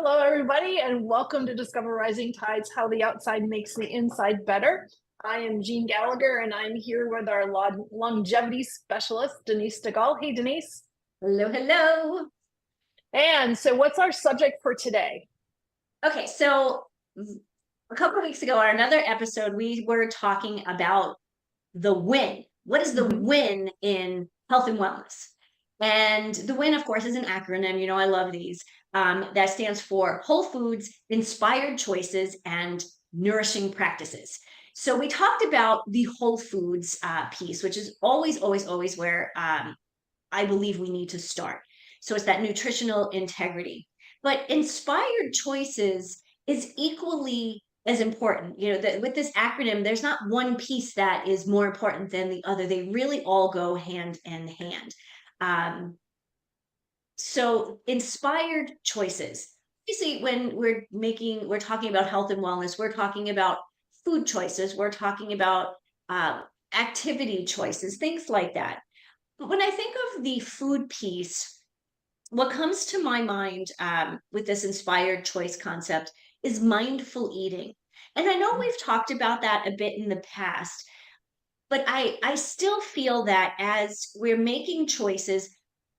Hello, everybody, and welcome to Discover Rising Tides, How the Outside Makes the Inside Better. I am Jean Gallagher, and I'm here with our longevity specialist, Denise Stegall. Hey, Denise. Hello, hello. And so what's our subject for today? Okay, so a couple of weeks ago on another episode, we were talking about the win. What is the win in health and wellness? And the win, of course, is an acronym. You know, I love these. That stands for Whole Foods, Inspired Choices, and Nourishing Practices. So we talked about the Whole Foods piece, which is always, always, always where I believe we need to start. So it's that nutritional integrity. But inspired choices is equally as important. You know, with this acronym, there's not one piece that is more important than the other. They really all go hand in hand. So inspired choices. Obviously, when we're talking about health and wellness, we're talking about food choices, we're talking about activity choices, things like that. But when I think of the food piece, what comes to my mind with this inspired choice concept is mindful eating. And I know we've talked about that a bit in the past, but I still feel that as we're making choices,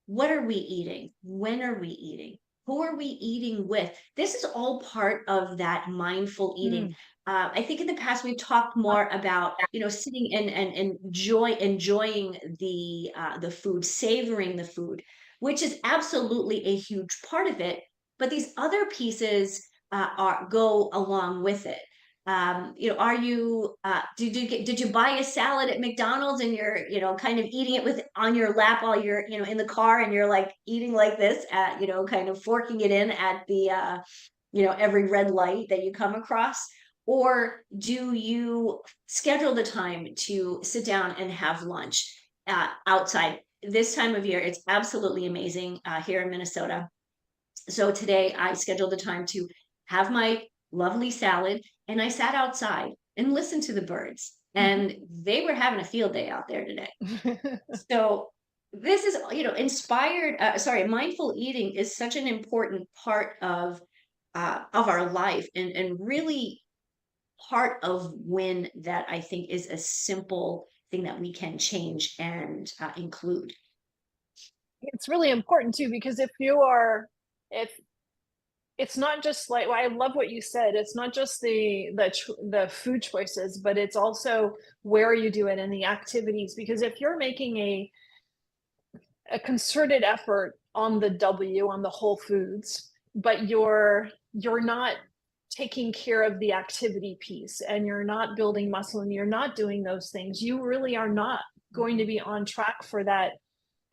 what are we eating? When are we eating? Who are we eating with? This is all part of that mindful eating. I think in the past we've talked more about, you know, sitting and enjoying the food, savoring the food, which is absolutely a huge part of it. But these other pieces go along with it. You know, are you did you buy a salad at McDonald's and you're, you know, kind of eating it with on your lap while you're, you know, in the car and you're like eating like this at, you know, kind of forking it in at the you know, every red light that you come across? Or do you schedule the time to sit down and have lunch outside? This time of year, it's absolutely amazing here in Minnesota. So today I scheduled the time to have my lovely salad and I sat outside and listened to the birds. And they were having a field day out there today. So this is, you know, mindful eating is such an important part of our life and really part of when that I think is a simple thing that we can change and include. It's really important too, because if it's not just like, well, I love what you said. It's not just the food choices, but it's also where you do it and the activities. Because if you're making a concerted effort on the W, on the whole foods, but you're not taking care of the activity piece and you're not building muscle and you're not doing those things, you really are not going to be on track for that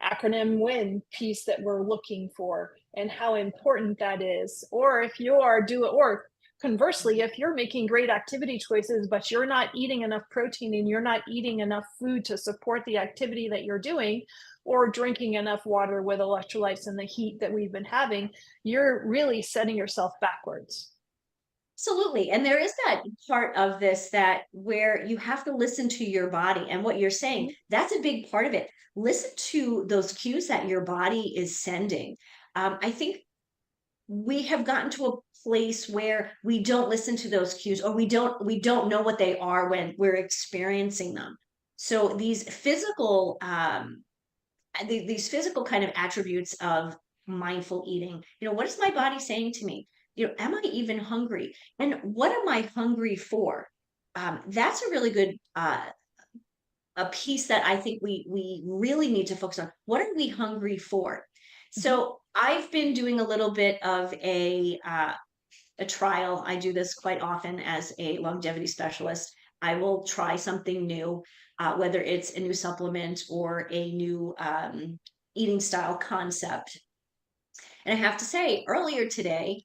acronym win piece that we're looking for and how important that is. Or if you are or conversely, if you're making great activity choices, but you're not eating enough protein and you're not eating enough food to support the activity that you're doing, or drinking enough water with electrolytes in the heat that we've been having, you're really setting yourself backwards. Absolutely. And there is that part of this that where you have to listen to your body and what you're saying. That's a big part of it. Listen to those cues that your body is sending. I think we have gotten to a place where we don't listen to those cues or we don't know what they are when we're experiencing them. So these physical kind of attributes of mindful eating, you know, what is my body saying to me? You know, am I even hungry? And what am I hungry for? That's a really good a piece that I think we really need to focus on. What are we hungry for? So I've been doing a little bit of a trial. I do this quite often as a longevity specialist. I will try something new, whether it's a new supplement or a new eating style concept. And I have to say, earlier today,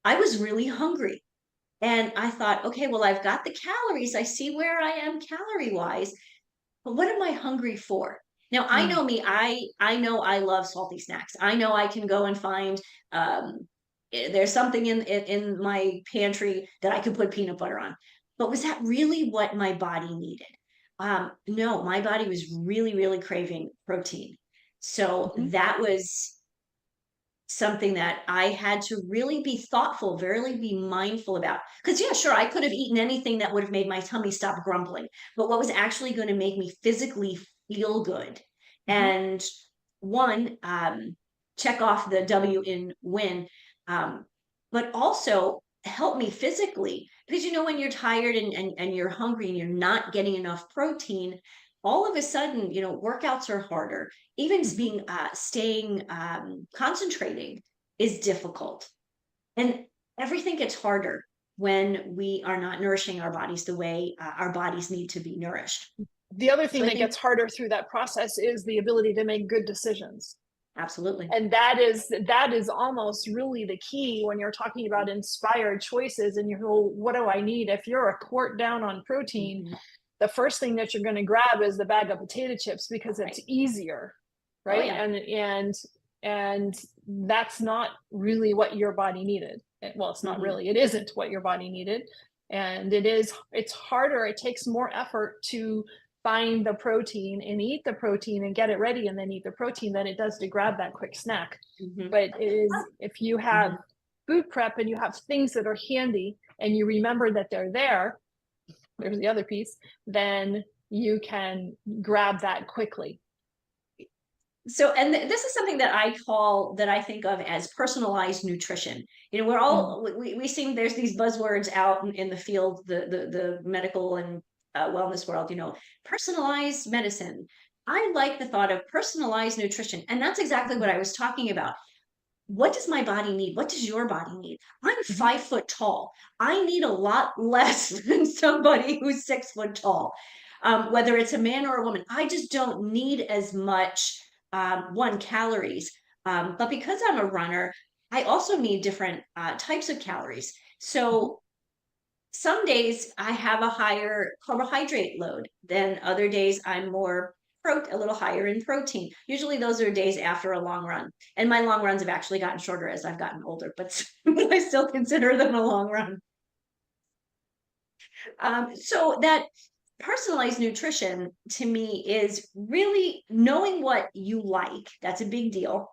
I was really hungry. And I thought, okay, well, I've got the calories. I see where I am calorie wise, but what am I hungry for? Now, I know me, I know I love salty snacks. I know I can go and find there's something in my pantry that I could put peanut butter on. But was that really what my body needed? No, my body was really, really craving protein. So that was something that I had to really be thoughtful, really be mindful about. Because, yeah, sure, I could have eaten anything that would have made my tummy stop grumbling, but what was actually going to make me physically feel good? Mhm. And one, check off the W in win, um, but also help me physically. Because, when you're tired and you're hungry and you're not getting enough protein, all of a sudden, workouts are harder. Even Mhm. being staying concentrating is difficult, and everything gets harder when we are not nourishing our bodies the way our bodies need to be nourished. The other So thing I that think gets harder through that process is the ability to make good decisions. absolutely. And that is almost really the key when you're talking about inspired choices and you go, what do I need? If you're a quart down on protein, Mhm. the first thing that you're going to grab is the bag of potato chips because it's Right. easier, Oh right? yeah. And that's not really what your body needed. Well, it's not Hmm. really, it isn't what your body needed. And it's harder, it takes more effort to find the protein and eat the protein and get it ready and then eat the protein than it does to grab that quick snack. Hmm. But it is, if you have Hmm. food prep and you have things that are handy and you remember that they're there, there's the other piece, then you can grab that quickly. So, and this is something that I think of as personalized nutrition. We're Mm. all we seem there's these buzzwords out in the field, the medical and wellness world. Personalized medicine. I like the thought of personalized nutrition, and that's exactly what I was talking about. What does my body need? What does your body need? I'm Mhm. 5 foot tall. I need a lot less than somebody who's 6 foot tall. Whether it's a man or a woman, I just don't need as much one calories. But because I'm a runner, I also need different types of calories. Mhm. So some days I have a higher carbohydrate load. Then other days I'm a little higher in protein. Usually those are days after a long run. And my long runs have actually gotten shorter as I've gotten older, but I still consider them a long run. So that personalized nutrition to me is really knowing what you like. That's a big deal.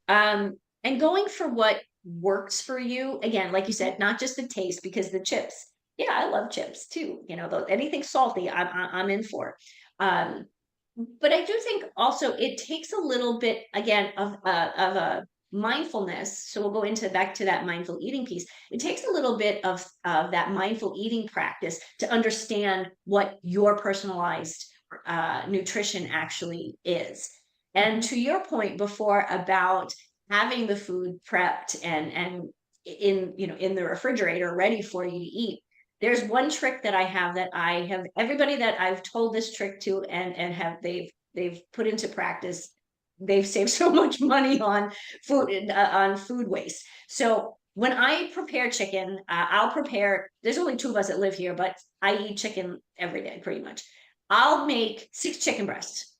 And going for what works for you. Again, like you Mhm. said, not just the taste, because the chips, yeah, I love chips too. Anything salty, I'm in for. Um, but I do think also it takes a little bit again of a mindfulness. So we'll go into back to that mindful eating piece. It takes a little bit of that mindful eating practice to understand what your personalized nutrition actually is. And Mhm. to your point before about having the food prepped and in the refrigerator ready for you to eat, there's one trick that I have that I have everybody that I've told this trick to and have they've put into practice. They've saved so much money on food waste. So when I prepare chicken, I'll prepare. There's only two of us that live here, but I eat chicken every day pretty much. I'll make 6 chicken breasts,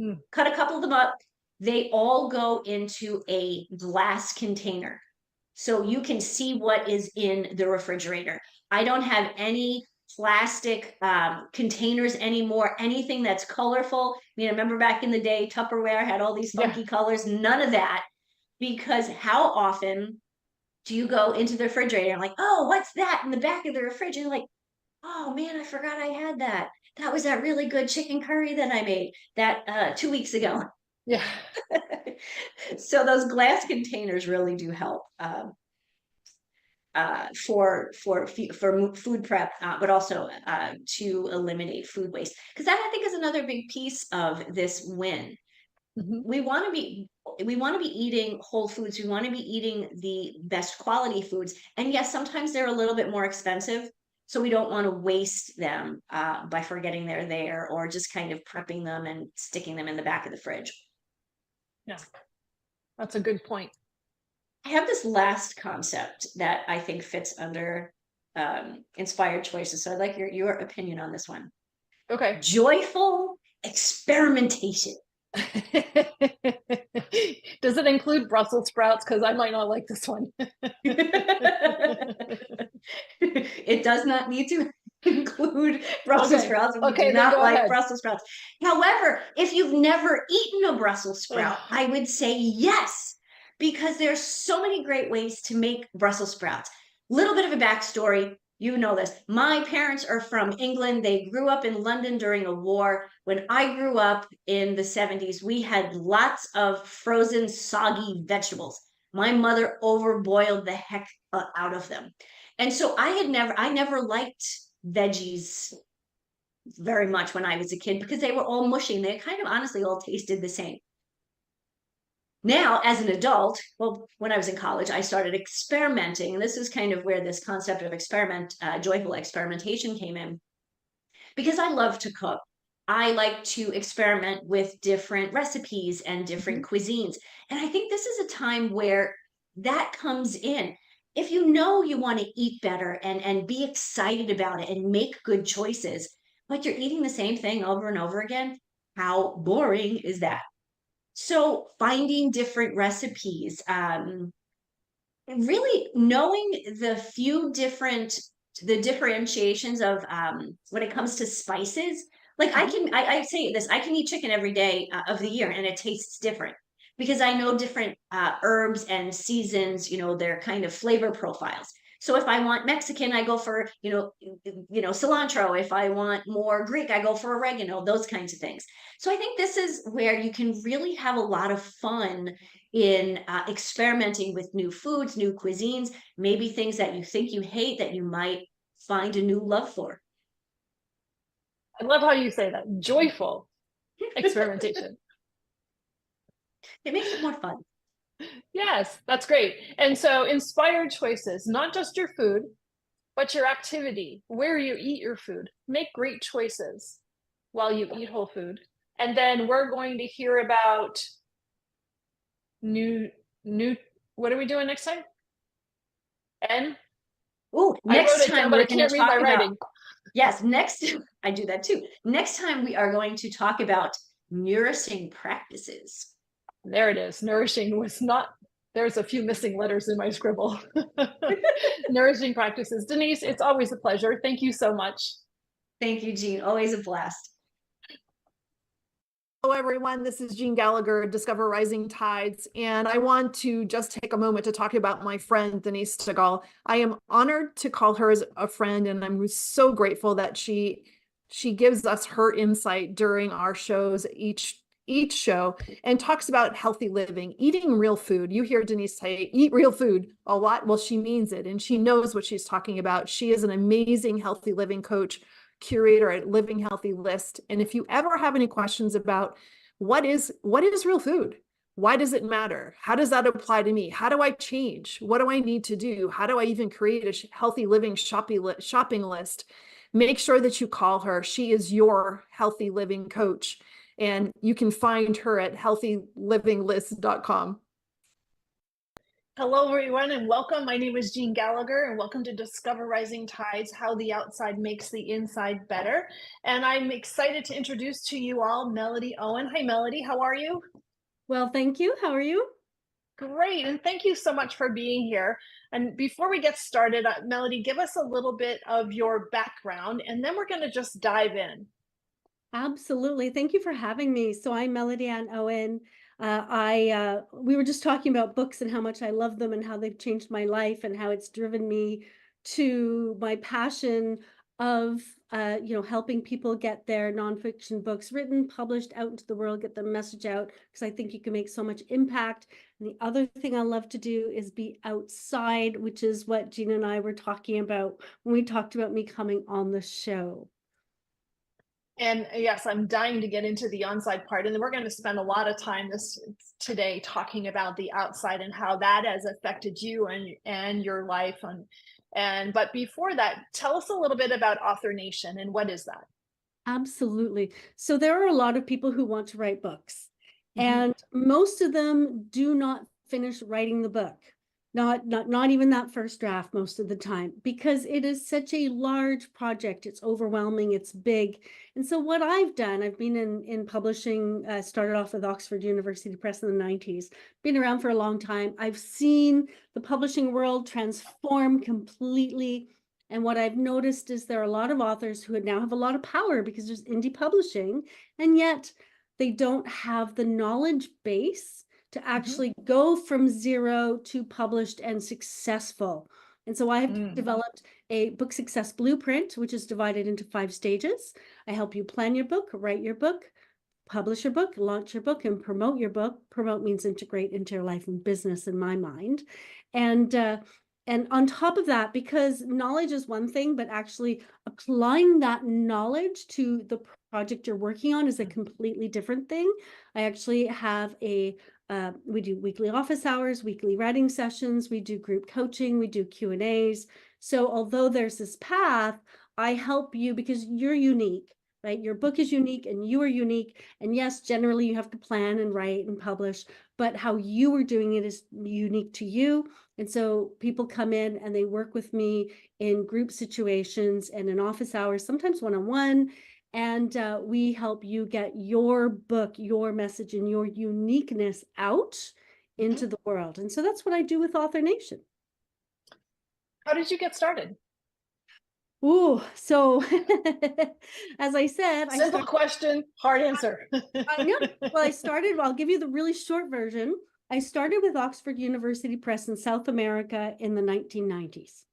Mm. cut a couple of them up. They all go into a glass container so you can see what is in the refrigerator. I don't have any plastic containers anymore, anything that's colorful. I remember back in the day, Tupperware had all these Yeah. funky colors, none of that, because how often do you go into the refrigerator and like, oh, what's that in the back of the refrigerator? Like, oh man, I forgot I had that. That was that really good chicken curry that I made that 2 weeks ago. Yeah. So those glass containers really do help for food prep, but also to eliminate food waste. Because that I think is another big piece of this win. Mhm. We want to be we want to be eating whole foods. We want to be eating the best quality foods, and yes, sometimes they're a little bit more expensive. So we don't want to waste them by forgetting they're there or just kind of prepping them and sticking them in the back of the fridge. Yeah. That's a good point. I have this last concept that I think fits under inspired choices. So I'd like your opinion on this one. Okay. Joyful experimentation. Does it include Brussels sprouts? Because I might not like this one. It does not need to include Brussels Okay. sprouts. We do Okay, then not go like ahead. Brussels sprouts. However, if you've never eaten a Brussels sprout, I would say yes. because there's so many great ways to make Brussels sprouts. Little bit of a backstory. You know this. My parents are from England. They grew up in London during a war. When I grew up in the 70s, we had lots of frozen, soggy vegetables. My mother overboiled the heck out of them. And so I never liked veggies very much when I was a kid because they were all mushy and they kind of honestly all tasted the same. Now, as an adult, well, when I was in college, I started experimenting. And this is kind of where this concept of joyful experimentation came in because I love to cook. I like to experiment with different recipes and different cuisines. And I think this is a time where that comes in. If you know you want to eat better and be excited about it and make good choices, but you're eating the same thing over and over again, how boring is that? So finding different recipes, really knowing the differentiations of when it comes to spices. Like I say this, I can eat chicken every day of the year and it tastes different because I know different herbs and seasons, their kind of flavor profiles. So if I want Mexican, I go for, cilantro. If I want more Greek, I go for oregano, those kinds of things. So I think this is where you can really have a lot of fun in experimenting with new foods, new cuisines, maybe things that you think you hate that you might find a new love for. I love how you say that. Joyful experimentation. It makes it more fun. Yes, that's great. And so inspired choices, not just your food, but your activity, where you eat your food. Make great choices while you eat whole food. And then we're going to hear about new what are we doing next time? And Oh, I wrote next it down, time but I we're going can't to read my talk about, writing. yes, next, I do that too. Next time we are going to talk about nourishing practices. There it is. Nourishing was not, there's a few missing letters in my scribble. Nourishing practices. Denise, it's always a pleasure. Thank you so much. Thank you, Jean. Always a blast. Hello, everyone. This is Jean Gallagher, Discover Rising Tides, and I want to just take a moment to talk about my friend, Denise Stegall. I am honored to call her as a friend, and I'm so grateful that she gives us her insight during our shows, each show, and talks about healthy living, eating real food. You hear Denise say, eat real food a lot. Well, she means it, and she knows what she's talking about. She is an amazing healthy living coach, curator at Living Healthy List. And if you ever have any questions about what is real food, why does it matter? How does that apply to me? How do I change? What do I need to do? How do I even create a healthy living shopping list? Make sure that you call her. She is your healthy living coach. And you can find her at healthylivinglist.com. Hello, everyone, and welcome. My name is Jean Gallagher, and welcome to Discover Rising Tides, How the Outside Makes the Inside Better. And I'm excited to introduce to you all Melody Owen. Hi, Melody. How are you? Well, thank you. How are you? Great, and thank you so much for being here. And before we get started, Melody, give us a little bit of your background, and then we're going to just dive in. Absolutely. Thank you for having me. So I'm Melody Ann Owen. We were just talking about books and how much I love them and how they've changed my life and how it's driven me to my passion of helping people get their nonfiction books written, published out into the world, get the message out, because I think you can make so much impact. And the other thing I love to do is be outside, which is what Gina and I were talking about when we talked about me coming on the show. And yes, I'm dying to get into the onside part. And then we're going to spend a lot of time today talking about the outside and how that has affected you and your life. But before that, tell us a little bit about Author Nation and what is that? Absolutely. So there are a lot of people who want to write books, and most of them do not finish writing the book. Not even that first draft most of the time, because it is such a large project. It's overwhelming, it's big. And so what I've done, I've been in publishing, started off with Oxford University Press in the 90s, been around for a long time. I've seen the publishing world transform completely. And what I've noticed is there are a lot of authors who now have a lot of power because there's indie publishing, and yet they don't have the knowledge base to actually go from zero to published and successful. And so I have developed a book success blueprint, which is divided into 5 stages. I help you plan your book, write your book, publish your book, launch your book, and promote your book. Promote means integrate into your life and business in my mind. And on top of that, because knowledge is one thing, but actually applying that knowledge to the project you're working on is a completely different thing. I actually have we do weekly office hours, weekly writing sessions, we do group coaching, we do Q&As. So although there's this path, I help you because you're unique, right? Your book is unique and you are unique. And yes, generally you have to plan and write and publish, but how you are doing it is unique to you. And so people come in and they work with me in group situations and in office hours, sometimes one-on-one. And we help you get your book, your message, and your uniqueness out into the world. And so that's what I do with Author Nation. How did you get started? Ooh, so as I said, Simple question, hard answer. I know. Well, I'll give you the really short version. I started with Oxford University Press in South America in the 1990s.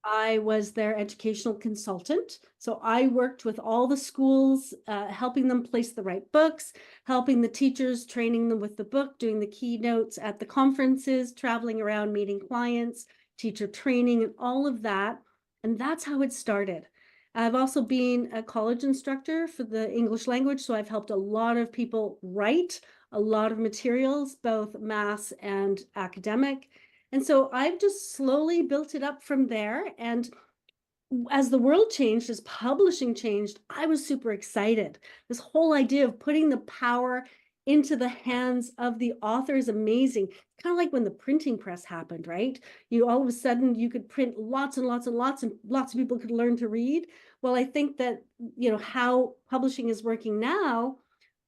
I was their educational consultant. So I worked with all the schools, helping them place the right books, helping the teachers, training them with the book, doing the keynotes at the conferences, traveling around, meeting clients, teacher training, and all of that. And that's how it started. I've also been a college instructor for the English language. So I've helped a lot of people write a lot of materials, both mass and academic. And so I've just slowly built it up from there. And as the world changed, as publishing changed, I was super excited. This whole idea of putting the power into the hands of the author is amazing. It's kind of like when the printing press happened, right? You all of a sudden you could print lots and lots and lots, and lots of people could learn to read. Well, I think that, how publishing is working now,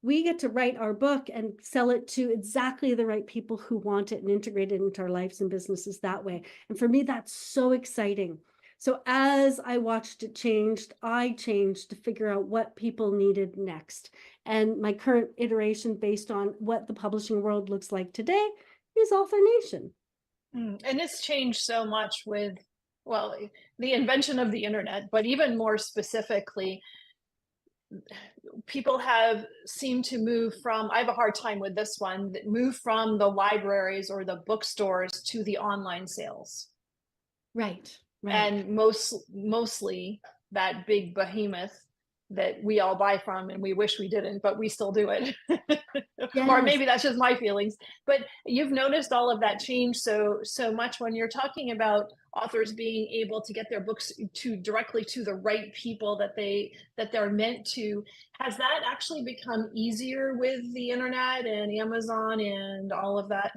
we get to write our book and sell it to exactly the right people who want it and integrate it into our lives and businesses that way. And for me, that's so exciting. So as I watched it changed, I changed to figure out what people needed next. And my current iteration based on what the publishing world looks like today is Author Nation. And it's changed so much with, well, the invention of the internet, but even more specifically, people have seemed to move from, I have a hard time with this one, move from the libraries or the bookstores to the online sales. Right. And mostly that big behemoth that we all buy from and we wish we didn't, but we still do it. Or maybe that's just my feelings, but you've noticed all of that change so much when you're talking about authors being able to get their books directly to the right people that they're meant to. Has that actually become easier with the internet and Amazon and all of that?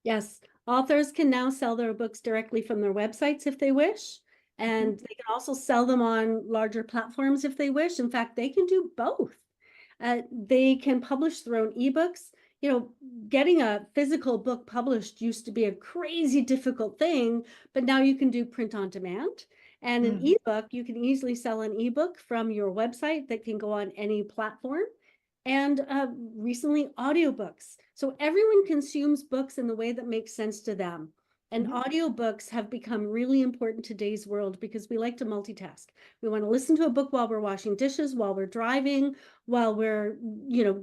Yes, authors can now sell their books directly from their websites if they wish. And they can also sell them on larger platforms if they wish. In fact, they can do both. They can publish their own ebooks. Getting a physical book published used to be a crazy difficult thing, but now you can do print on demand. And an ebook, you can easily sell an ebook from your website that can go on any platform. And recently, audiobooks. So everyone consumes books in the way that makes sense to them. And audiobooks have become really important in today's world because we like to multitask. We want to listen to a book while we're washing dishes, while we're driving, while we're,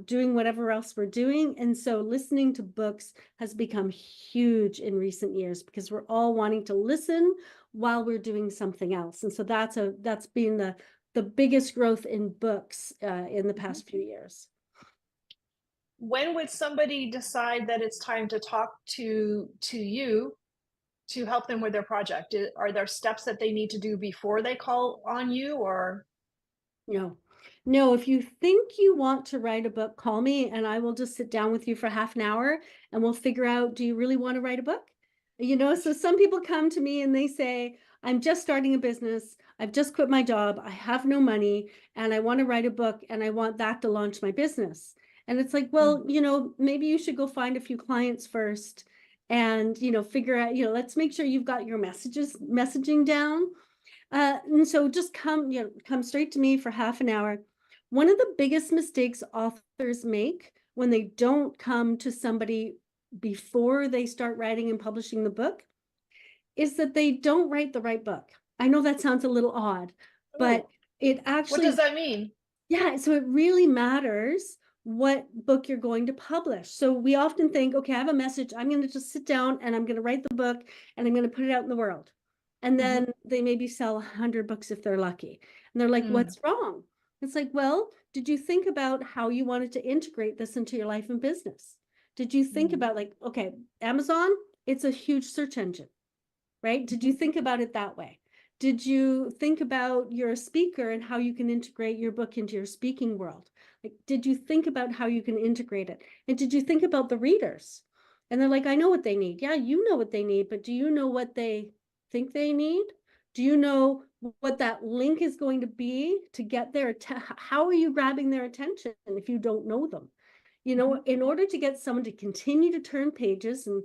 doing whatever else we're doing. And so listening to books has become huge in recent years because we're all wanting to listen while we're doing something else. And so that's been the biggest growth in books in the past few years. When would somebody decide that it's time to talk to you to help them with their project? Are there steps that they need to do before they call on you, or? No, if you think you want to write a book, call me and I will just sit down with you for half an hour and we'll figure out, do you really want to write a book? So some people come to me and they say, I'm just starting a business. I've just quit my job. I have no money and I want to write a book and I want that to launch my business. And it's like, well, maybe you should go find a few clients first and, figure out, let's make sure you've got your messaging down. And so just come straight to me for half an hour. One of the biggest mistakes authors make when they don't come to somebody before they start writing and publishing the book is that they don't write the right book. I know that sounds a little odd, but Ooh, it what actually, does that mean? yeah, so it really matters what book you're going to publish. So we often think, okay, I have a message. I'm going to just sit down and I'm going to write the book and I'm going to put it out in the world. And then they maybe sell 100 books if they're lucky. And they're like, what's wrong? It's like, well, did you think about how you wanted to integrate this into your life and business? Did you think about like, okay, Amazon, it's a huge search engine, right? Did you think about it that way? Did you think about you're a speaker and how you can integrate your book into your speaking world? Like, did you think about how you can integrate it? And did you think about the readers? And they're like, I know what they need. Yeah, you know what they need, but do you know what they think they need? Do you know what that link is going to be to get their how are you grabbing their attention if you don't know them? You know, in order to get someone to continue to turn pages, and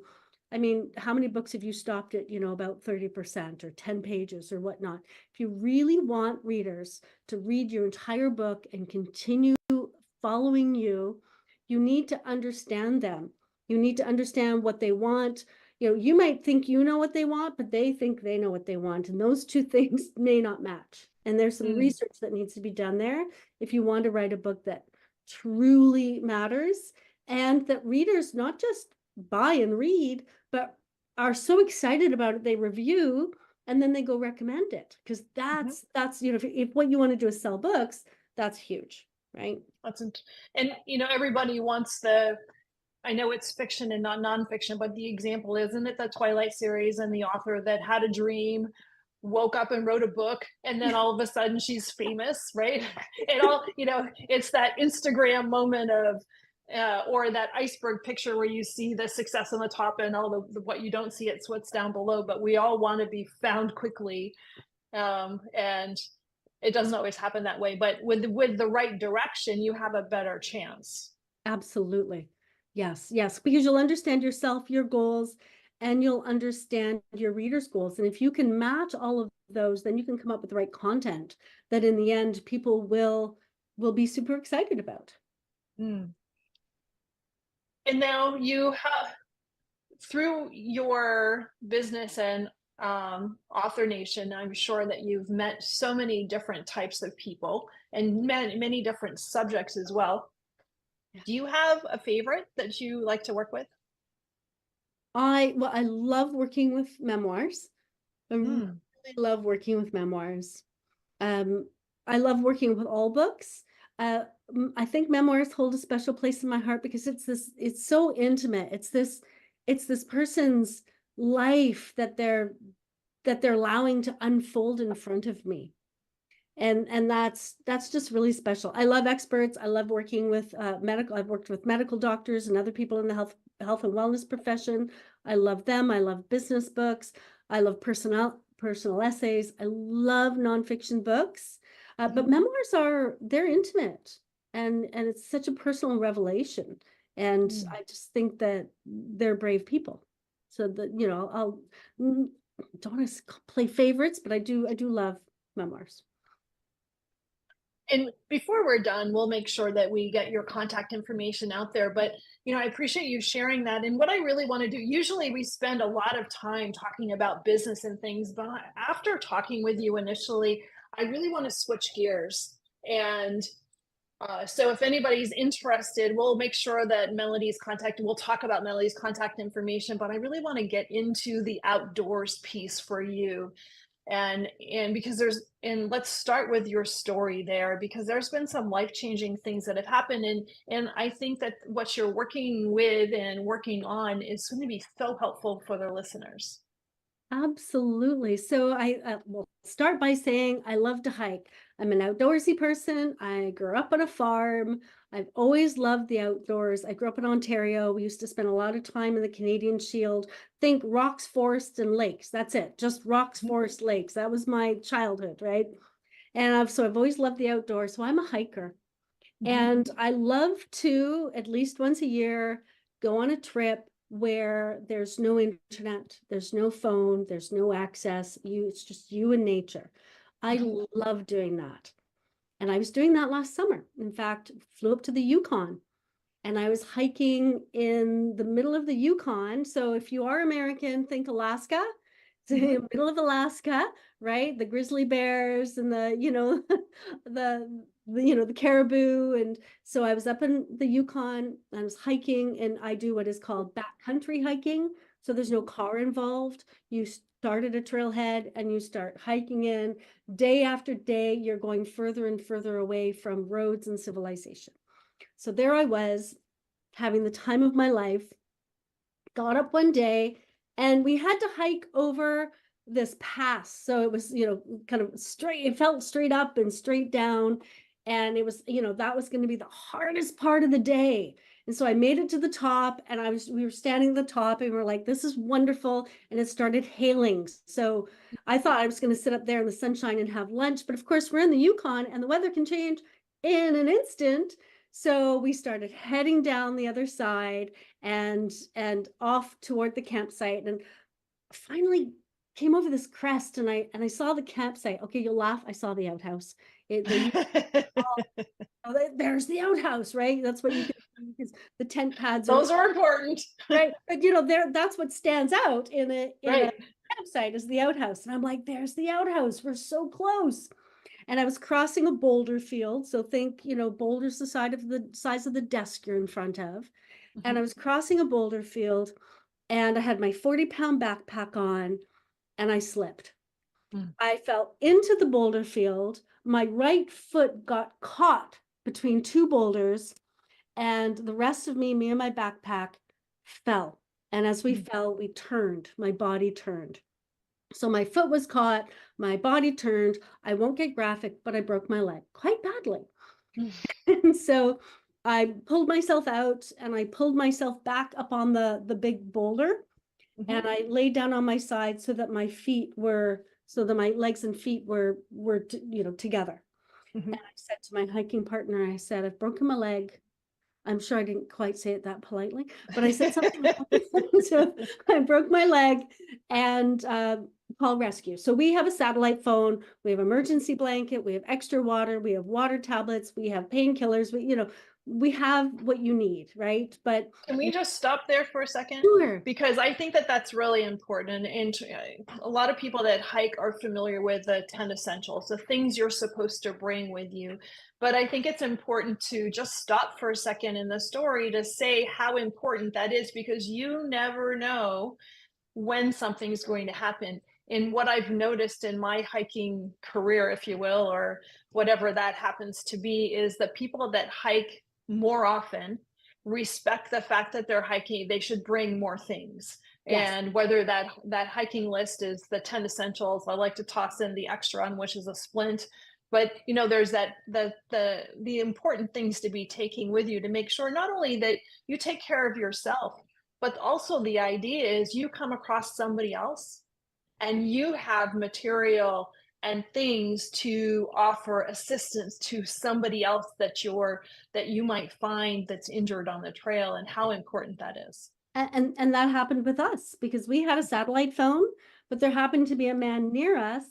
I mean, how many books have you stopped at, you know, about 30% or 10 pages or whatnot? If you really want readers to read your entire book and continue following you, you need to understand them. You need to understand what they want. You know, you might think you know what they want, but they think they know what they want. And those two things may not match. And there's some research that needs to be done there if you want to write a book that truly matters and that readers not just buy and read, but are so excited about it, they review, and then they go recommend it. Because that's, you know, if what you want to do is sell books, that's huge, right? And you know, everybody wants I know it's fiction and not nonfiction, but the example, isn't it the Twilight series and the author that had a dream, woke up and wrote a book, and then all of a sudden she's famous, right? It all, you know, it's that Instagram moment of, or that iceberg picture where you see the success on the top and all what you don't see, it's what's down below. But we all want to be found quickly, and it doesn't always happen that way. But with the right direction, you have a better chance. Absolutely. Yes, yes, because you'll understand yourself, your goals, and you'll understand your readers' goals. And if you can match all of those, then you can come up with the right content that in the end people will be super excited about. And now you have, through your business and Author Nation, I'm sure that you've met so many different types of people and many different subjects as well. Do you have a favorite that you like to work with? I love working with memoirs. I really love working with memoirs. I love working with all books. I think memoirs hold a special place in my heart because it's so intimate. It's this person's life that they're allowing to unfold in front of me. And that's just really special. I love experts. I love working with I've worked with medical doctors and other people in the health and wellness profession. I love them. I love business books. I love personal essays. I love nonfiction books. But memoirs they're intimate and it's such a personal revelation. And I just think that they're brave people. So that, you know, I'll don't want to play favorites, but I do love memoirs. And before we're done, we'll make sure that we get your contact information out there. But, you know, I appreciate you sharing that. And what I really want to do, usually we spend a lot of time talking about business and things, but after talking with you initially, I really want to switch gears. And so if anybody's interested, we'll make sure that we'll talk about Melody's contact information, but I really want to get into the outdoors piece for you. And because let's start with your story there, because there's been some life-changing things that have happened. And I think that what you're working with and working on is going to be so helpful for the listeners. Absolutely. So I will start by saying I love to hike. I'm an outdoorsy person. I grew up on a farm. I've always loved the outdoors. I grew up in Ontario. We used to spend a lot of time in the Canadian Shield. Think rocks, forests, and lakes. That's it. Just rocks, forests, lakes. That was my childhood, right? And so I've always loved the outdoors. So I'm a hiker. And I love to, at least once a year, go on a trip where there's no internet, there's no phone, there's no access. It's just you and nature. I love doing that. And I was doing that last summer. In fact, flew up to the Yukon and I was hiking in the middle of the Yukon. So if you are American, think Alaska. It's in the middle of Alaska, right? The grizzly bears and the, the caribou. And so I was up in the Yukon, I was hiking, and I do what is called backcountry hiking. So there's no car involved. You start at a trailhead and you start hiking in. Day after day, you're going further and further away from roads and civilization. So there I was, having the time of my life. Got up one day and we had to hike over this pass. So it was, kind of straight, it felt straight up and straight down. And it was, that was going to be the hardest part of the day. And so I made it to the top, and we were standing at the top, and we were like, this is wonderful. And it started hailing. So I thought I was going to sit up there in the sunshine and have lunch. But of course, we're in the Yukon and the weather can change in an instant. So we started heading down the other side and off toward the campsite, and finally came over this crest, and I saw the campsite. Okay, you'll laugh. I saw the outhouse. There's the outhouse, right? That's what you can see, because the tent pads Those are important. right. But that's what stands out in a Right. campsite, is the outhouse. And I'm like, there's the outhouse. We're so close. And I was crossing a boulder field. So think, boulders the size of the desk you're in front of. And I was crossing a boulder field, and I had my 40-pound backpack on, and I slipped. I fell into the boulder field. My right foot got caught between two boulders, and the rest of me and my backpack fell. And as we fell, my body turned. So my foot was caught, my body turned. I won't get graphic, but I broke my leg quite badly. And so I pulled myself out, and I pulled myself back up on the big boulder, and I laid down on my side so that my legs and feet were together. And I said to my hiking partner, I said, I've broken my leg. I'm sure I didn't quite say it that politely, but I said something like, so I broke my leg, and call rescue. So we have a satellite phone, we have emergency blanket, we have extra water, we have water tablets, we have painkillers, we have what you need, right? But can we just stop there for a second? Sure. Because I think that that's really important. And a lot of people that hike are familiar with the 10 essentials, the things you're supposed to bring with you. But I think it's important to just stop for a second in the story to say how important that is, because you never know when something's going to happen. And what I've noticed in my hiking career, if you will, or whatever that happens to be, is that people that hike more often respect the fact that they're hiking, they should bring more things. Yes. And whether that hiking list is the 10 essentials, I like to toss in the extra on, which is a splint. But there's the important things to be taking with you to make sure not only that you take care of yourself, but also the idea is you come across somebody else and you have material and things to offer assistance to somebody else that you might find that's injured on the trail, and how important that is. And that happened with us, because we had a satellite phone, but there happened to be a man near us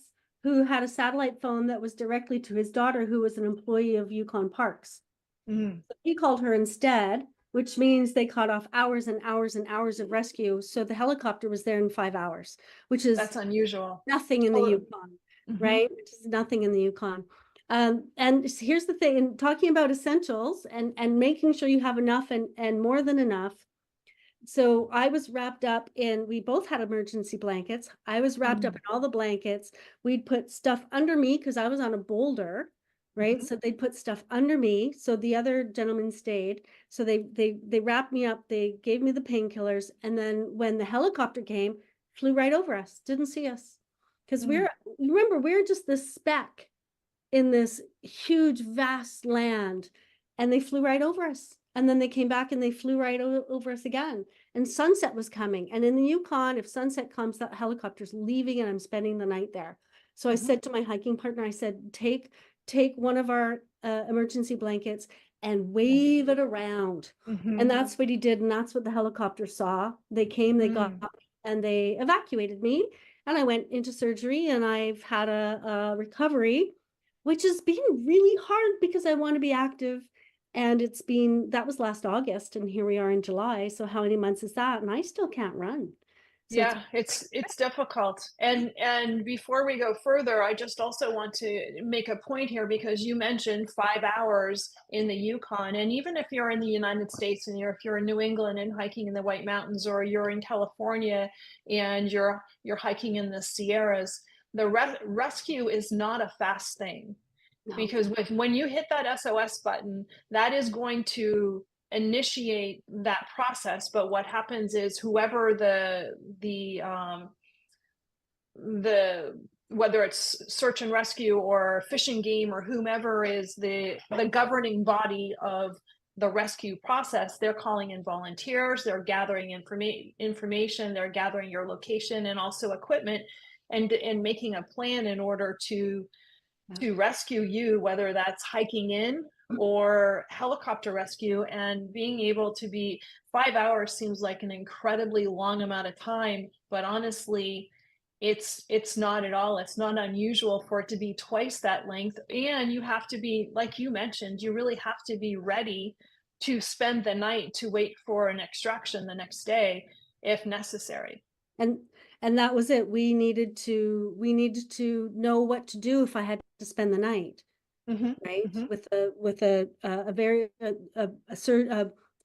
who had a satellite phone that was directly to his daughter, who was an employee of Yukon Parks. So he called her instead, which means they cut off hours and hours and hours of rescue. So the helicopter was there in 5 hours, which is That's unusual. nothing in the Yukon, right? Which is nothing in the Yukon. And here's the thing, in talking about essentials and making sure you have enough and more than enough. So I was wrapped up we both had emergency blankets. I was wrapped up in all the blankets. We'd put stuff under me because I was on a boulder, right? So they put stuff under me. So the other gentleman stayed. So they wrapped me up. They gave me the painkillers. And then when the helicopter came, flew right over us, didn't see us. Because we're just this speck in this huge, vast land. And they flew right over us. And then they came back and they flew right over us again. And sunset was coming. And in the Yukon, if sunset comes, that helicopter's leaving, and I'm spending the night there. So I said to my hiking partner, I said, take one of our emergency blankets and wave it around. And that's what he did. And that's what the helicopter saw. They came, they got up, and they evacuated me. And I went into surgery, and I've had a recovery, which has been really hard because I want to be active. And that was last August, and here we are in July. So how many months is that? And I still can't run. So Yeah, it's difficult. And before we go further, I just also want to make a point here because you mentioned 5 hours in the Yukon. And even if you're in the United States and if you're in New England and hiking in the White Mountains, or you're in California and you're hiking in the Sierras, the rescue is not a fast thing. no. Because when you hit that SOS button, that is going to initiate that process. But what happens is whoever the whether it's search and rescue or fish and game or whomever is the governing body of the rescue process, they're calling in volunteers, they're gathering information, they're gathering your location and also equipment, and making a plan in order to rescue you, whether that's hiking in or helicopter rescue. And being able to be 5 hours seems like an incredibly long amount of time, but honestly, it's not at all. It's not unusual for it to be twice that length. And you have to be, like you mentioned, you really have to be ready to spend the night to wait for an extraction the next day if necessary. And that was it. We needed to know what to do if I had to spend the night, right? With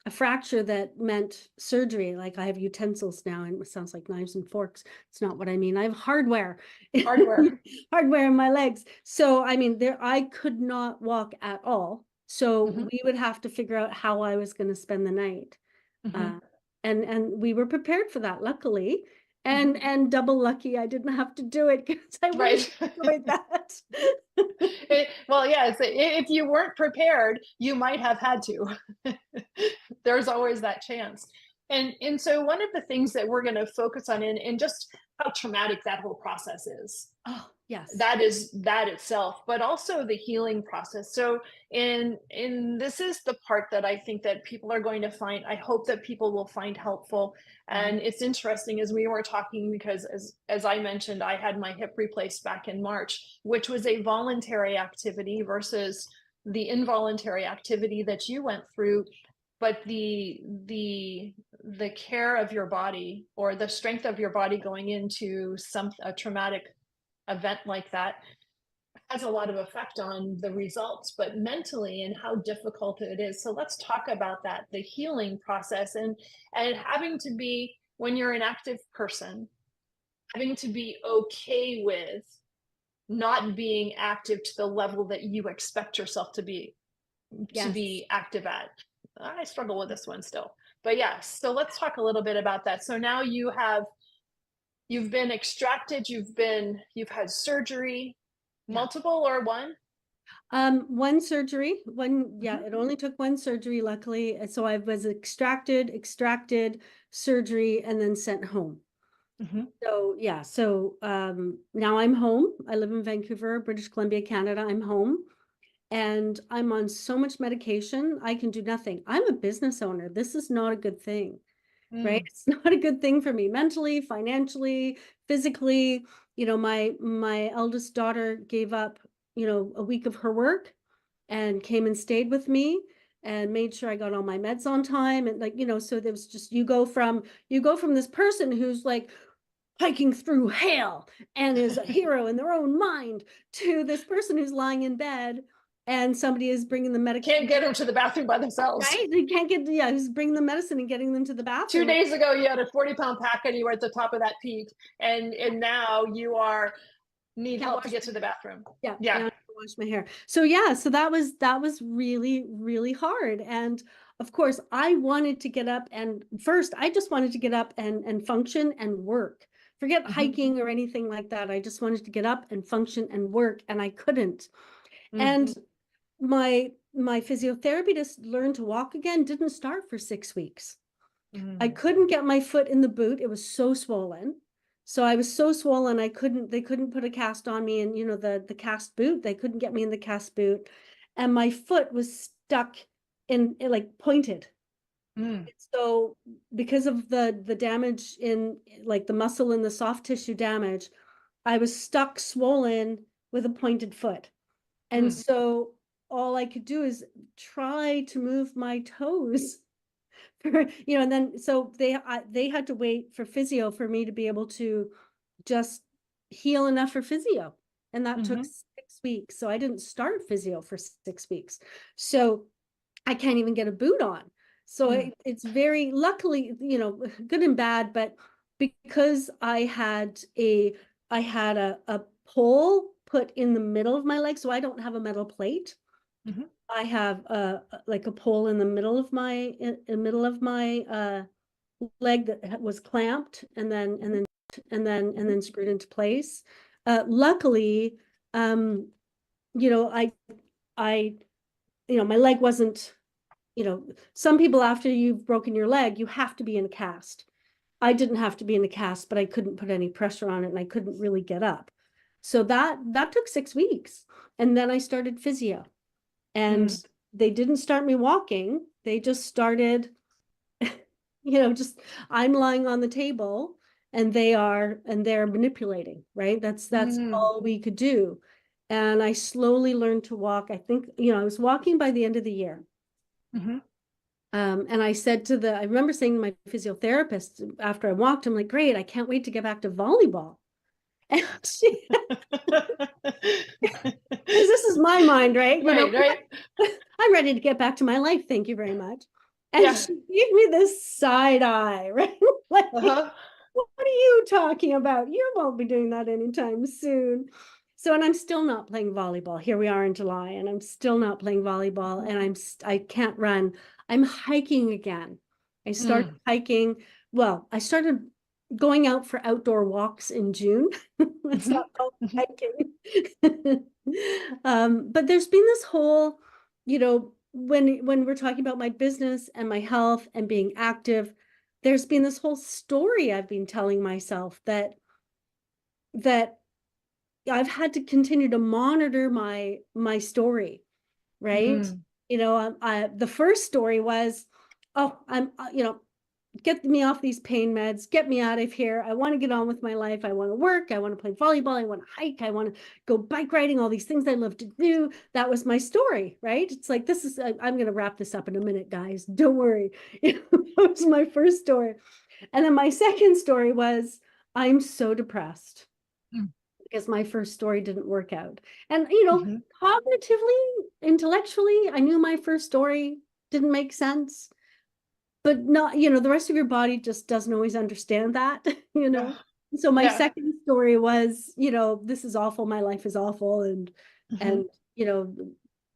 a fracture that meant surgery. Like I have utensils now, and it sounds like knives and forks. It's not what I mean. I have hardware in my legs. So I mean, I could not walk at all. So we would have to figure out how I was going to spend the night. And we were prepared for that, luckily. And double lucky I didn't have to do it, because I would have enjoyed that. Well, yeah, if you weren't prepared, you might have had to. There's always that chance. And so one of the things that we're going to focus on in just how traumatic that whole process is. Oh, yes. That is that itself, but also the healing process. So in this is the part that I think that people are going to find, I hope that people will find helpful. And it's interesting as we were talking, because as I mentioned, I had my hip replaced back in March, which was a voluntary activity versus the involuntary activity that you went through. But the care of your body, or the strength of your body going into a traumatic event like that, has a lot of effect on the results, but mentally and how difficult it is. So let's talk about that, the healing process, and having to be, when you're an active person, having to be okay with not being active to the level that you expect yourself to be active at. I struggle with this one still, but yeah. So let's talk a little bit about that. So now you've been extracted, you've had surgery, multiple or one? One surgery, it only took one surgery, luckily. So I was extracted, surgery, and then sent home. So yeah, now I'm home. I live in Vancouver, British Columbia, Canada. I'm home. And I'm on so much medication, I can do nothing. I'm a business owner. This is not a good thing, right? It's not a good thing for me mentally, financially, physically. You know, my eldest daughter gave up, a week of her work and came and stayed with me and made sure I got all my meds on time. And so there was just, you go from this person who's like hiking through hell and is a hero in their own mind, to this person who's lying in bed and somebody is bringing the medication. Can't get them to the bathroom by themselves. Right? They can't who's bringing the medicine and getting them to the bathroom. 2 days ago, you had a 40-pound pack and you were at the top of that peak. And now you need help to get to the bathroom. Yeah. Now I wash my hair. So yeah, so that was really, really hard. And of course, I wanted to get up, and first I just wanted to get up and function and work. Forget hiking or anything like that. I just wanted to get up and function and work, and I couldn't. And my physiotherapy to learn to walk again didn't start for 6 weeks. I couldn't get my foot in the boot. It was so swollen. So I was so swollen, they couldn't put a cast on me, and the cast boot, they couldn't get me in the cast boot. And my foot was stuck in like pointed. So because of the damage in like the muscle and the soft tissue damage, I was stuck swollen with a pointed foot. And so all I could do is try to move my toes. And then so they had to wait for physio for me to be able to just heal enough for physio, and that took 6 weeks. So I didn't start physio for 6 weeks, so I can't even get a boot on. So it's very luckily, good and bad, but because I had a pole put in the middle of my leg, so I don't have a metal plate. I have like a pole in the middle of my leg that was clamped and then screwed into place. Luckily, I my leg wasn't, some people after you've broken your leg, you have to be in a cast. I didn't have to be in a cast, but I couldn't put any pressure on it and I couldn't really get up. So that took 6 weeks. And then I started physio. And they didn't start me walking. They just started, just I'm lying on the table and they're manipulating, right? That's all we could do. And I slowly learned to walk. I think, I was walking by the end of the year. And I said I remember saying to my physiotherapist after I walked, I'm like, great, I can't wait to get back to volleyball. And she, this is my mind, right? Right. I'm ready to get back to my life. Thank you very much. And she gave me this side eye, right? Like, what are you talking about? You won't be doing that anytime soon. So, and I'm still not playing volleyball. Here we are in July, and I'm still not playing volleyball, and I can't run. I'm hiking again. I started hiking. Well, I started going out for outdoor walks in June. That's not called hiking. But there's been this whole, when we're talking about my business and my health and being active, there's been this whole story I've been telling myself that I've had to continue to monitor my story, right? The first story was, oh, I'm, get me off these pain meds, get me out of here. I want to get on with my life. I want to work. I want to play volleyball. I want to hike. I want to go bike riding, all these things I love to do. That was my story, right? It's like, I'm going to wrap this up in a minute, guys. Don't worry. That was my first story. And then my second story was, I'm so depressed because my first story didn't work out. And, cognitively, intellectually, I knew my first story didn't make sense. But not, the rest of your body just doesn't always understand that, So my second story was, this is awful. My life is awful. And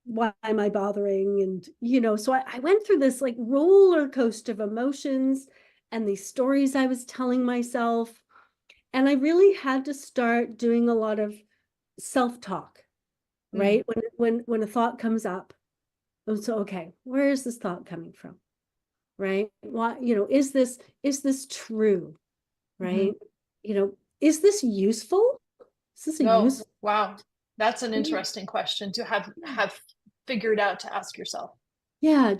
why am I bothering? And, so I went through this like roller coaster of emotions and these stories I was telling myself. And I really had to start doing a lot of self-talk, right? When a thought comes up. So, okay, where is this thought coming from? Right? Why, is this true? Right? Is this useful? Is this useful? Wow. That's an interesting question to have figured out to ask yourself. Yeah, I had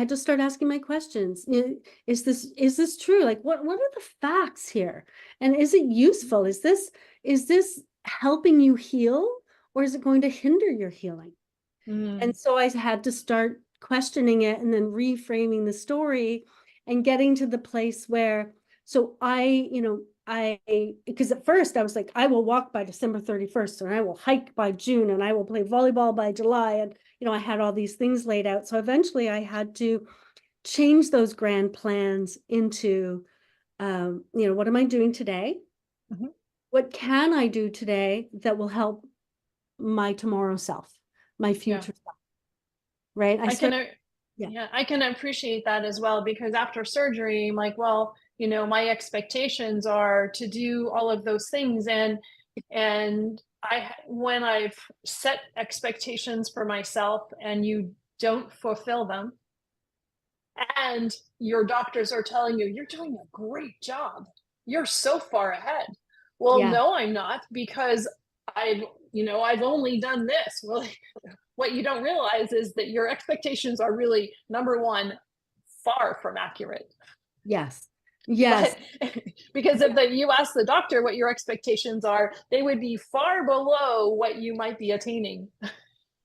to start asking my questions. Is this true? Like, what are the facts here? And is it useful? Is this helping you heal, or is it going to hinder your healing? And so I had to start questioning it and then reframing the story and getting to the place where, so because at first I was like, I will walk by December 31st and I will hike by June and I will play volleyball by July. And, I had all these things laid out. So eventually I had to change those grand plans into, what am I doing today? What can I do today that will help my tomorrow self, my future self? Right. I can appreciate that as well, because after surgery, I'm like, well, my expectations are to do all of those things. And when I've set expectations for myself and you don't fulfill them, and your doctors are telling you, you're doing a great job, you're so far ahead. Well, no, I'm not, because I've only done this. Well, what you don't realize is that your expectations are really, number one, far from accurate. Yes. But, because if you ask the doctor what your expectations are, they would be far below what you might be attaining.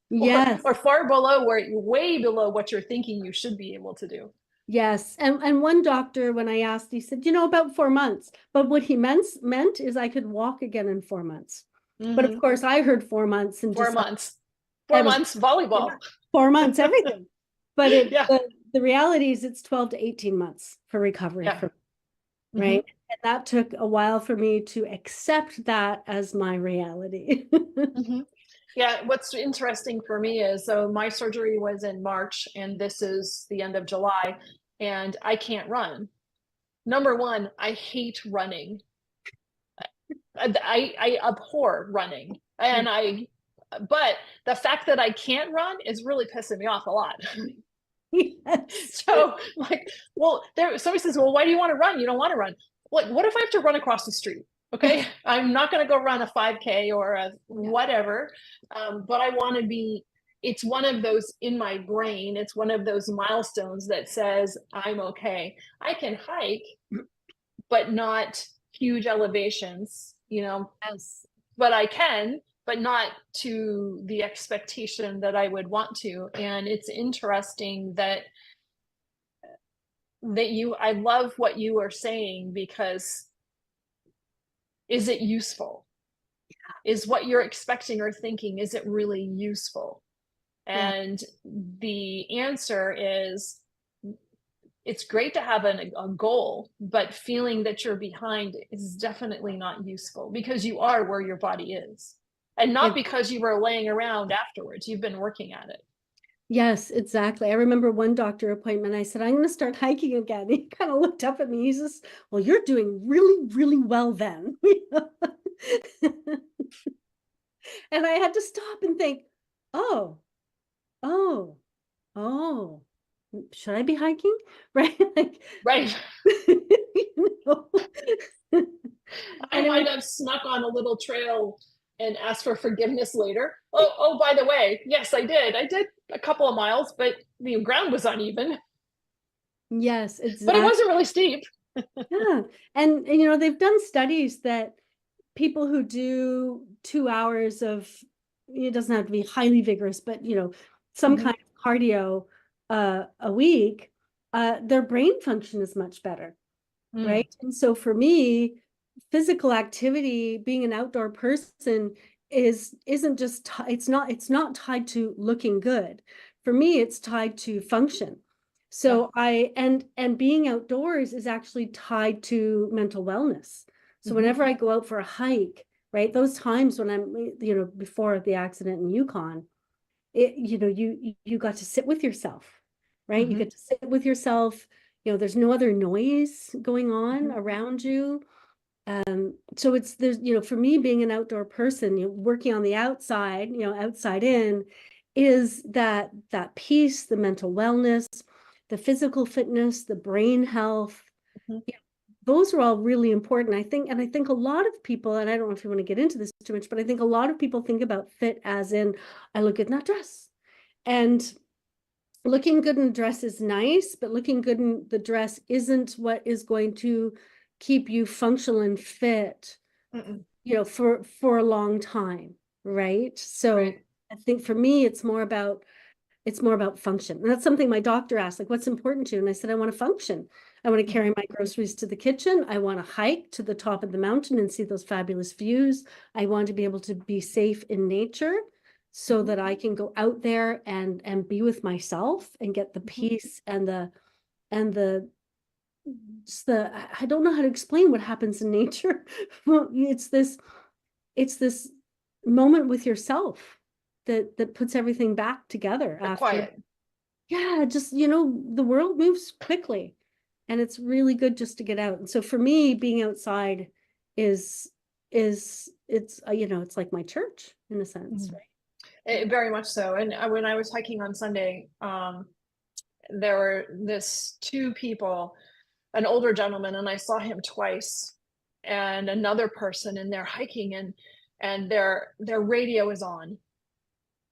Yes. or far below, where you're way below what you're thinking you should be able to do. Yes. And one doctor, when I asked, he said, about 4 months. But what he meant is I could walk again in 4 months. But of course, I heard 4 months and 4 months. It 4 was months volleyball. 4 months, everything. But Yeah. the reality is it's 12 to 18 months for recovery, Yeah. right? And that took a while for me to accept that as my reality. Yeah, what's interesting for me is, so my surgery was in March and this is the end of July, and I can't run. Number one, I hate running. I abhor running. But the fact that I can't run is really pissing me off a lot. Yes. So like, well, somebody says, well, why do you want to run? You don't want to run. Like, what if I have to run across the street? Okay, I'm not going to go run a 5K or a whatever, but I want to be. It's one of those in my brain. It's one of those milestones that says I'm okay. I can hike, but not huge elevations, Yes. but I can, but not to the expectation that I would want to. And it's interesting that I love what you are saying, because is it useful? Is what you're expecting or thinking, is it really useful? And the answer is, it's great to have a goal, but feeling that you're behind is definitely not useful, because you are where your body is. And not because you were laying around afterwards. You've been working at it. Yes, exactly. I remember one doctor appointment. I said, I'm going to start hiking again. He kind of looked up at me. He says, well, you're doing really, really well then. And I had to stop and think, oh, should I be hiking? Right? Like, Right. you know? I might have snuck on a little trail and asked for forgiveness later. Oh, by the way, yes, I did. I did a couple of miles, but the ground was uneven. Yes, But it exactly. wasn't really steep. Yeah. And they've done studies that people who do 2 hours of, it doesn't have to be highly vigorous, but some kind of cardio a week, their brain function is much better. Right. And so for me, physical activity, being an outdoor person isn't just, it's not tied to looking good. For me, it's tied to function. So and being outdoors is actually tied to mental wellness. So whenever I go out for a hike, right, those times when I'm, before the accident in Yukon, you got to sit with yourself, right? You get to sit with yourself. There's no other noise going on around you. So there's, for me, being an outdoor person, working on the outside, outside in, is that peace, the mental wellness, the physical fitness, the brain health. Those are all really important. I think a lot of people, and I don't know if you want to get into this too much, but I think a lot of people think about fit as in, I look good in that dress. And looking good in a dress is nice, but looking good in the dress isn't what is going to keep you functional and fit, for a long time, right? So I think for me, it's more about function. And that's something my doctor asked, like, what's important to you? And I said, I want to function. I want to carry my groceries to the kitchen. I want to hike to the top of the mountain and see those fabulous views. I want to be able to be safe in nature so that I can go out there and be with myself and get the peace and the I don't know how to explain what happens in nature. Well, it's this moment with yourself that puts everything back together after. Quiet. Yeah, just, the world moves quickly and it's really good just to get out. And so for me, being outside is it's it's like my church in a sense, right? Very much so. And when I was hiking on Sunday, there were two people, an older gentleman, and I saw him twice, and another person, and they're hiking, and their radio is on,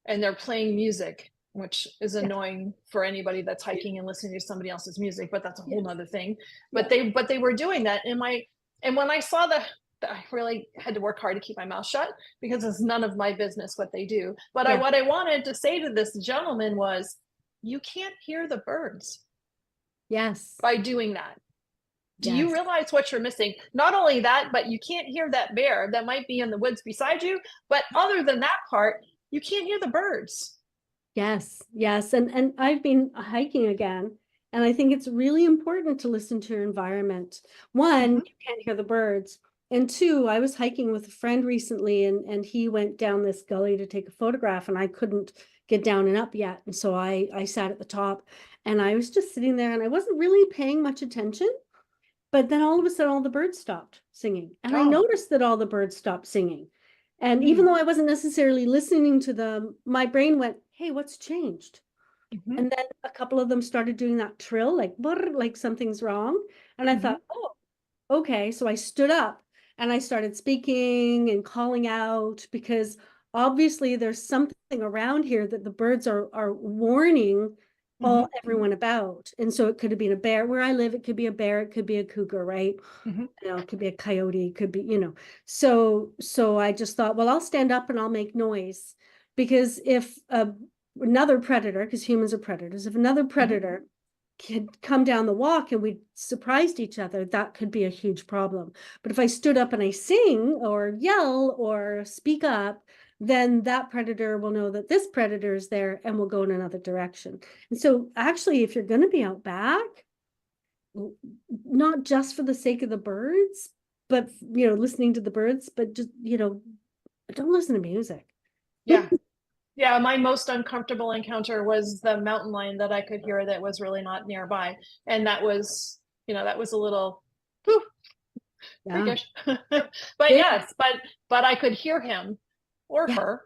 and they're playing music, which is annoying for anybody that's hiking and listening to somebody else's music, but that's a whole nother thing. But they were doing that, and when I saw the I really had to work hard to keep my mouth shut because it's none of my business what they do. But Yeah. what I wanted to say to this gentleman was, you can't hear the birds Yes. by doing that. Do you Yes. realize what you're missing? Not only that, but you can't hear that bear that might be in the woods beside you. But other than that part, you can't hear the birds. Yes, yes. And I've been hiking again, and I think it's really important to listen to your environment. One, you can't hear the birds. And two, I was hiking with a friend recently, and he went down this gully to take a photograph, and I couldn't get down and up yet. And so I sat at the top, and I was just sitting there, and I wasn't really paying much attention. But then all of a sudden, all the birds stopped singing. And I Oh. noticed that all the birds stopped singing. And Mm. even though I wasn't necessarily listening to them, my brain went, hey, what's changed? Mhm. And then a couple of them started doing that trill, like, brr, like something's wrong. And I Mhm. thought, oh, okay. So I stood up and I started speaking and calling out, because obviously there's something around here that the birds are warning all everyone about. And so it could have been a bear. Where I live, it could be a bear, it could be a cougar, right? Mhm. You know, it could be a coyote, it could be, you know. So I just thought, well, I'll stand up and I'll make noise, because if another predator, because humans are predators, if another predator could come down the walk and we surprised each other, that could be a huge problem. But if I stood up and I sing or yell or speak up, then that predator will know that this predator is there and will go in another direction. And so actually, if you're going to be out back, not just for the sake of the birds, but, you know, listening to the birds, but just, you know, don't listen to music. Yeah. Yeah, my most uncomfortable encounter was the mountain lion that I could hear that was really not nearby. And that was, that was a little whew, Yeah. freakish. But Yeah. yes, but I could hear him or Yeah. her.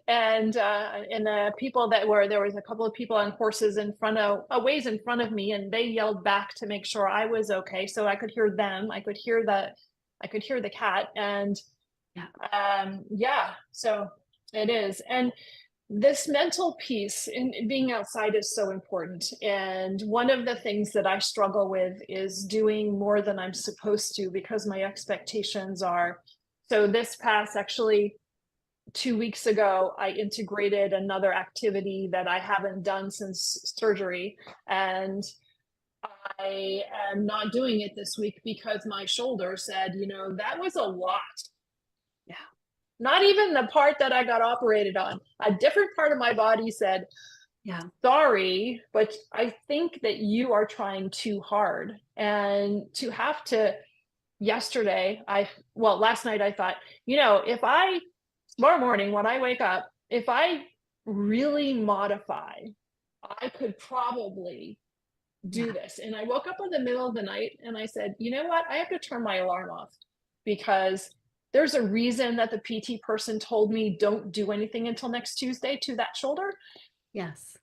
And the people there was a couple of people on horses in front of a ways in front of me, and they yelled back to make sure I was okay. So I could hear them. I could hear the cat. And so it is. And this mental piece in being outside is so important. And one of the things that I struggle with is doing more than I'm supposed to, because my expectations are. So this past, actually 2 weeks ago, I integrated another activity that I haven't done since surgery. And I am not doing it this week because my shoulder said, that was a lot. Yeah. Not even the part that I got operated on. A different part of my body said, Yeah. sorry, but I think that you are trying too hard. And to have to, last night I thought, tomorrow morning when I wake up, if I really modify, I could probably do this. And I woke up in the middle of the night and I said, you know what? I have to turn my alarm off, because there's a reason that the PT person told me don't do anything until next Tuesday to that shoulder. Yes.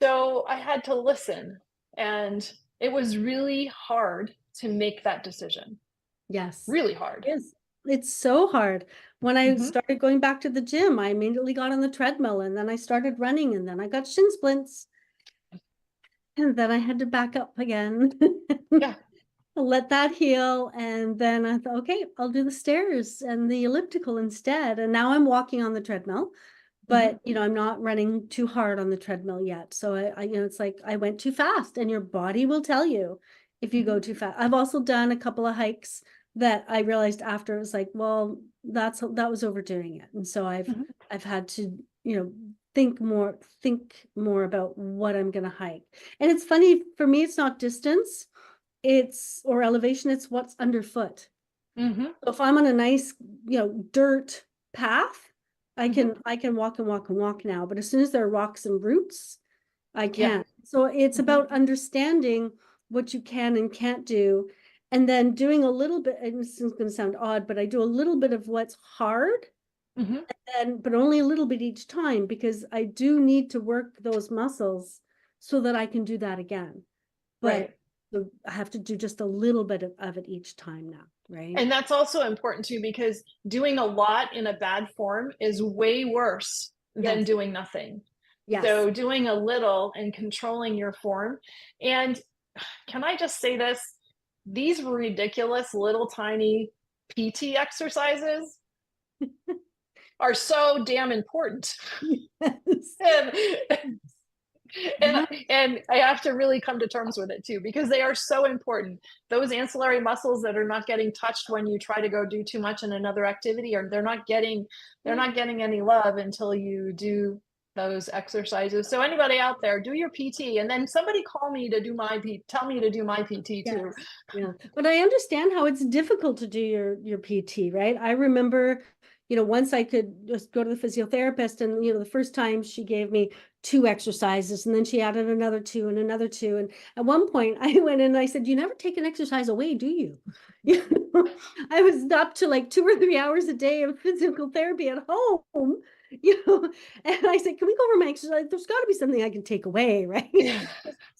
So I had to listen, and it was really hard to make that decision. Yes. Really hard. It's so hard. When I started going back to the gym, I immediately got on the treadmill, and then I started running, and then I got shin splints. And then I had to back up again. Yeah. Let that heal. And then I thought, okay, I'll do the stairs and the elliptical instead. And now I'm walking on the treadmill, but I'm not running too hard on the treadmill yet. So I it's like I went too fast, and your body will tell you if you go too fast. I've also done a couple of hikes that I realized after, it was like, well, that was overdoing it. And so I've had to, think more about what I'm going to hike. And it's funny for me, it's not distance, or elevation, it's what's underfoot. So if I'm on a nice, dirt path, I can walk and walk and walk now. But as soon as there are rocks and roots, I can't. So it's about understanding what you can and can't do, and then doing a little bit, and this is going to sound odd, but I do a little bit of what's hard, but only a little bit each time, because I do need to work those muscles so that I can do that again. But I have to do just a little bit of it each time now, right? And that's also important too, because doing a lot in a bad form is way worse than doing nothing. Yes. So doing a little and controlling your form. And can I just say this? These ridiculous little tiny PT exercises are so damn important. Yes. And I have to really come to terms with it too, because they are so important. Those ancillary muscles that are not getting touched when you try to go do too much in another activity, or they're not getting any love until you do those exercises. So anybody out there, do your PT, and then somebody tell me to do my PT too. Yes. Yeah, but I understand how it's difficult to do your PT, right? I remember, once I could just go to the physiotherapist, and the first time she gave me 2 exercises, and then she added another 2 and another 2, and at one point I went in and I said, "You never take an exercise away, do you?" I was up to like 2 or 3 hours a day of physical therapy at home. And I said, "Can we go over my exercise? There's got to be something I can take away, right?" Yeah.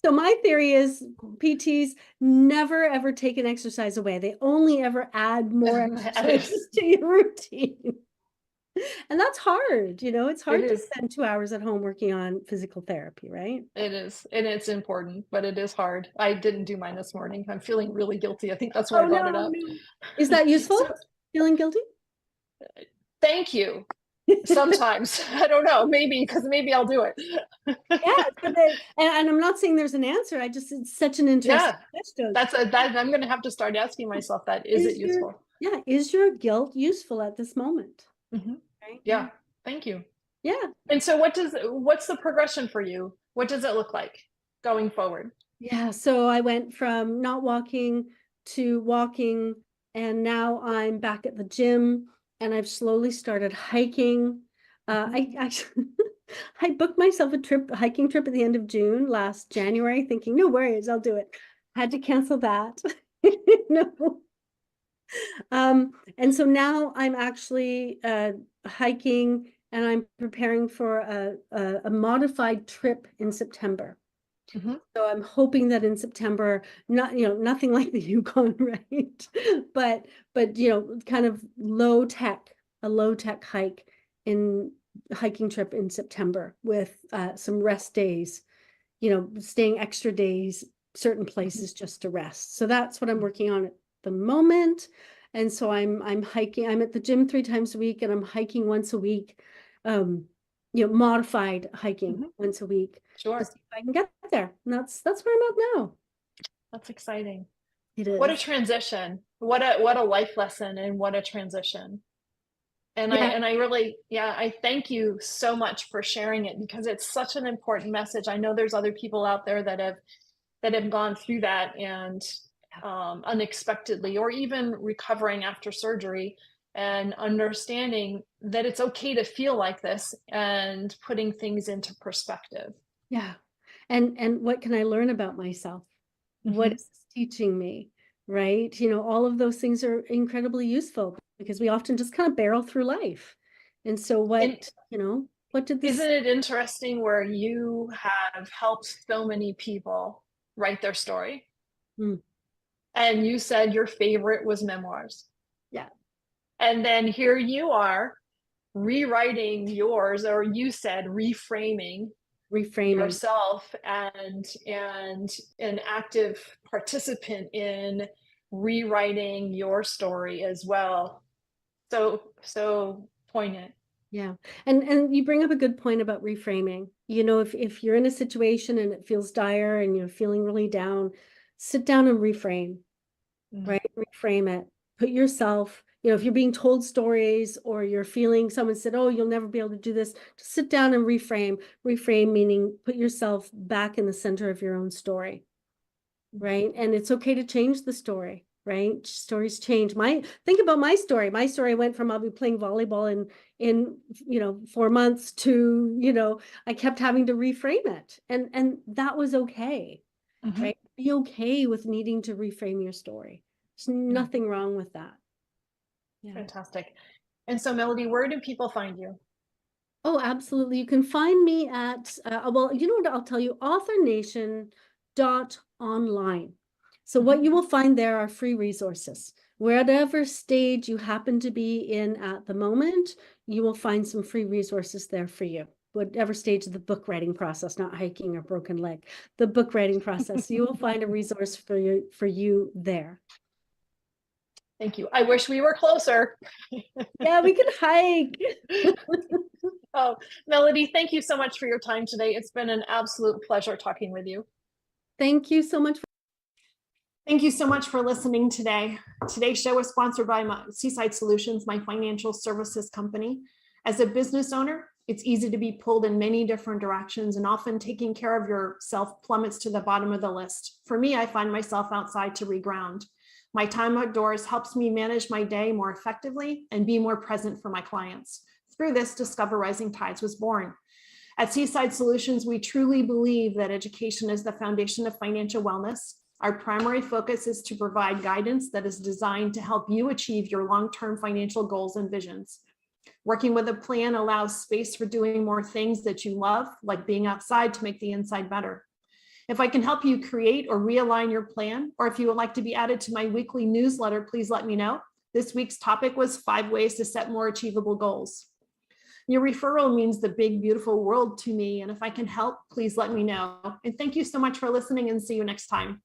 So my theory is PTs never ever take an exercise away. They only ever add more exercises to your routine. And that's hard, it's hard It to is. spend 2 hours at home working on physical therapy, right? It is, and it's important, but it is hard. I didn't do mine this morning. I'm feeling really guilty. I think that's why I brought it up. No. Is that useful? So, Feeling guilty? thank you. Sometimes I don't know, maybe I'll do it. Yeah, and I'm not saying there's an answer. It's such an interesting question. I'm going to have to start asking myself that. Is it useful? Is your guilt useful at this moment? Mm-hmm. Right? Yeah. Thank you. Yeah. And so what's the progression for you? What does it look like going forward? Yeah. So I went from not walking to walking, and now I'm back at the gym, and I've slowly started hiking. I actually I booked myself a hiking trip at the end of June last January, thinking, no worries, I'll do it. Had to cancel that. No. And so now I'm actually hiking, and I'm preparing for a modified trip in September. Mm-hmm. So I'm hoping that in September, nothing like the Yukon, right? But kind of a low tech hiking trip in September with some rest days, staying extra days, certain places just to rest. So that's what I'm working on at the moment. And so I'm hiking. I'm at the gym 3 times a week, and I'm hiking once a week. Modified hiking once a week. Sure. To see if I can get there. And that's where I'm at now. That's exciting. It is. What a transition. What a life lesson, and what a transition. And I really, I thank you so much for sharing it, because it's such an important message. I know there's other people out there that have gone through that, and unexpectedly, or even recovering after surgery, and understanding that it's okay to feel like this, and putting things into perspective. Yeah. And what can I learn about myself? What is this teaching me? Right? All of those things are incredibly useful, because we often just kind of barrel through life. And so what did this? Isn't it interesting where you have helped so many people write their story? And you said your favorite was memoirs. Yeah. And then here you are rewriting yours, or you said reframing yourself, and an active participant in rewriting your story as well. So poignant. Yeah. And you bring up a good point about reframing. If you're in a situation and it feels dire and you're feeling really down, sit down and reframe, right? Reframe it. Put yourself, if you're being told stories, or you're feeling, someone said, "Oh, you'll never be able to do this," just sit down and reframe. Reframe meaning put yourself back in the center of your own story, right? And it's okay to change the story, right? Stories change. Think about my story. My story went from, I'll be playing volleyball in 4 months to, I kept having to reframe it. And that was okay, right? Be okay with needing to reframe your story. There's nothing wrong with that. Yeah. Fantastic. And so, Melody, where do people find you? Oh, absolutely. You can find me at, well, you know what I'll tell you, authornation.online. So what you will find there are free resources. Whatever stage you happen to be in at the moment, you will find some free resources there for you. Whatever stage of the book writing process, not hiking or broken leg, the book writing process, you will find a resource for you there. Thank you. I wish we were closer. Yeah, we could hike. Oh, Melody, thank you so much for your time today. It's been an absolute pleasure talking with you. Thank you so much. Thank you so much for listening today. Today's show is sponsored by Seaside Solutions, my financial services company. As a business owner, it's easy to be pulled in many different directions, and often taking care of yourself plummets to the bottom of the list. For me, I find myself outside to reground. My time outdoors helps me manage my day more effectively and be more present for my clients. Through this, Discover Rising Tides was born. At Seaside Solutions, we truly believe that education is the foundation of financial wellness. Our primary focus is to provide guidance that is designed to help you achieve your long-term financial goals and visions. Working with a plan allows space for doing more things that you love, like being outside to make the inside better. If I can help you create or realign your plan, or if you would like to be added to my weekly newsletter, please let me know. This week's topic was 5 ways to set more achievable goals. Your referral means the big, beautiful world to me, and if I can help, please let me know. And thank you so much for listening, and see you next time.